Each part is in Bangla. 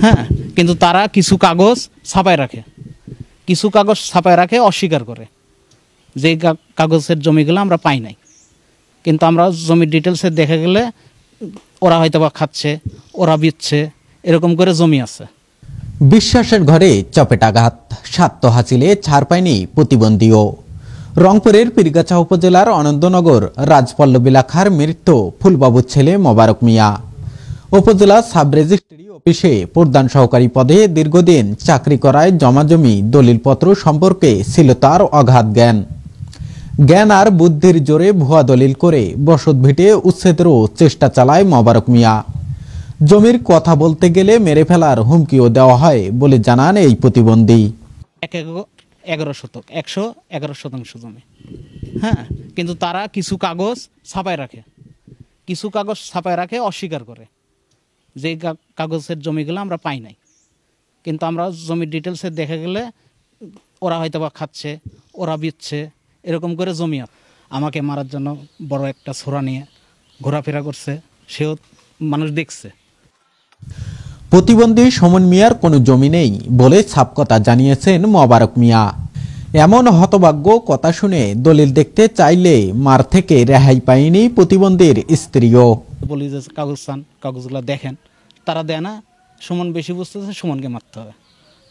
হ্যাঁ, কিন্তু তারা কিছু কাগজ ছাপায় রাখে, অস্বীকার করে যে কাগজের জমিগুলো আমরা পাই নাই, কিন্তু আমরা জমির ডিটেলসে দেখা গেলে ওরা হয়তো বা খাচ্ছে, ওরা বিচ্ছে, এরকম করে জমি আছে। বিশ্বাসের ঘরে চপেটাঘাত, স্বার্থ হাসিলে ছাড় পায়নি প্রতিবন্ধীও। রংপুরের পীরগাছা উপজেলার আনন্দনগর রাজপল্লব এলাকার মৃত ফুলবাবুর ছেলে মোবারক মিয়া উপজেলা সাব রেজিস্ট্রি অফিসে প্রধান সহকারী পদে দীর্ঘদিন চাকরি করায় জমাজমি দলিলপত্র সম্পর্কে ছিল তার অগাধ জ্ঞান আর বুদ্ধির জোরে ভুয়া দলিল করে বসত ভিটে উচ্ছেদেরও চেষ্টা চালায় মোবারক মিয়া। জমির কথা বলতে গেলে মেরে ফেলার হুমকিও দেওয়া হয় বলে জানান এই প্রতিবন্ধী। 111 শতাংশ জমি, হ্যাঁ, কিন্তু তারা কিছু কাগজ ছাপায় রাখে, অস্বীকার করে যে কাগজের জমিগুলো আমরা পাই নাই, কিন্তু আমরা জমির ডিটেলসে দেখা গেলে ওরা হয়তো বা খাচ্ছে, ওরা বিচ্ছে, এরকম করে জমি আছে। আমাকে মারার জন্য বড় একটা ছোরা নিয়ে ঘোরাফেরা করছে, সেও মানুষ দেখছে। প্রতিবন্ধী সুমন মিয়ার কোনো জমি নেই বলে ছাপকথা জানিয়েছেন মোবারক মিয়া। এমন হতভাগ্য কথা শুনে দলিল দেখতে চাইলে মার থেকে রেহাই পায়নি প্রতিবন্ধীর স্ত্রীও। বলি যে কাগজ চান, কাগজগুলো দেখেন, তারা দেয় না। সুমন বেশি বুঝতেছে, সুমনকে মারতে হবে।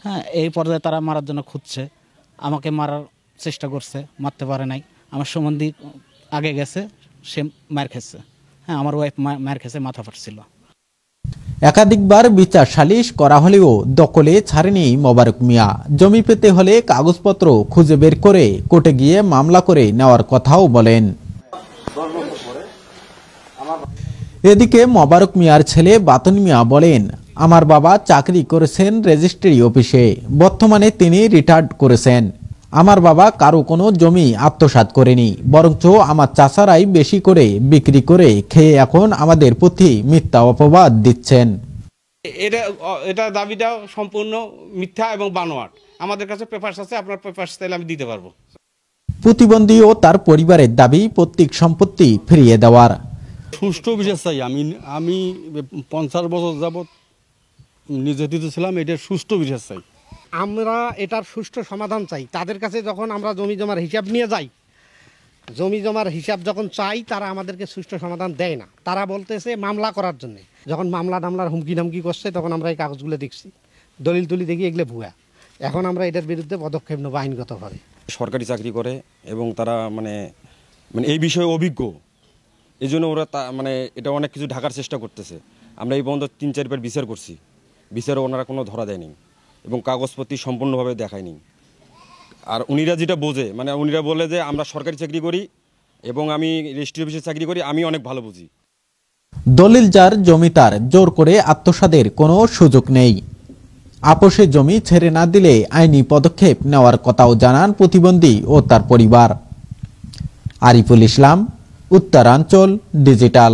হ্যাঁ, এই পর্যায়ে তারা মারার জন্য খুঁজছে, আমাকে মারার চেষ্টা করছে, মারতে পারে নাই। আমার সুমনদি আগে গেছে, সে মার খেয়েছে। হ্যাঁ, আমার ওয়াইফ মার খেয়েছে, মাথা ফাটছিল। একাধিকবার বিচার সালিশ করা হলেও দখলে ছাড়েনি মোবারক মিয়া। জমি পেতে হলে কাগজপত্র খুঁজে বের করে কোর্টে গিয়ে মামলা করে নেওয়ার কথাও বলেন। এদিকে মোবারক মিয়ার ছেলে বাতন মিয়া বলেন, আমার বাবা চাকরি করেছেন রেজিস্ট্রি অফিসে, বর্তমানে তিনি রিটায়ার্ড করেছেন। আমার বাবা কারো কোনো জমি আত্মসাৎ করেনি, বরঞ্চ আমার চাচারাই বেশি করে বিক্রি করে খেয়ে এখন আমাদের প্রতি মিথ্যা অপবাদ দিচ্ছেন। এটা দাবিটা সম্পূর্ণ মিথ্যা এবং বানোয়াট। আমাদের কাছে পেপারস আছে, আপনার পেপারস চাইলে আমি দিতে পারবো। প্রতিবন্ধী ও তার পরিবারের দাবি পৈতৃক সম্পত্তি ফিরিয়ে দেওয়ার। সুষ্ঠু বিচার চাই। আমি 50 বছর যাবৎ নির্যাতিত ছিলাম, এটার সুষ্ঠু বিচার চাই। আমরা এটার সুষ্ঠু সমাধান চাই। তাদের কাছে যখন আমরা জমি জমার হিসাব নিয়ে যাই, জমি জমার হিসাব যখন চাই, তারা আমাদেরকে সুষ্ঠু সমাধান দেয় না। তারা বলতেছে মামলা করার জন্য। যখন মামলার হুমকি নামকি করছে, তখন আমরা এই কাগজগুলো দেখছি, দলিল তুলি দেখি এগুলো ভুয়া। এখন আমরা এটার বিরুদ্ধে পদক্ষেপ নেব আইনগতভাবে। সরকারি চাকরি করে এবং তারা মানে এই বিষয়ে অভিজ্ঞ, এই জন্য ওরা এটা অনেক কিছু ঢাকার চেষ্টা করতেছে। আমরা এই পর্যন্ত 3-4 বার বিচার করছি, বিচারে ওনারা কোনো ধরা দেয়নি এবং কাগজপত্র সম্পূর্ণভাবে দেখায়নি। আর উনিরা যেটা বোঝে, উনিরা বলে যে আমরা সরকারি চাকরি করি এবং আমি রেজিস্ট্রি অফিসে চাকরি করি, আমি অনেক ভালো বুঝি। দলিল যার জমি তার, জোর করে আত্মসাতের কোনো সুযোগ নেই। আপোষে জমি ছেড়ে না দিলে আইনি পদক্ষেপ নেওয়ার কথাও জানান প্রতিবন্ধী ও তার পরিবার। আরিফুল ইসলাম, উত্তরাঞ্চল ডিজিটাল।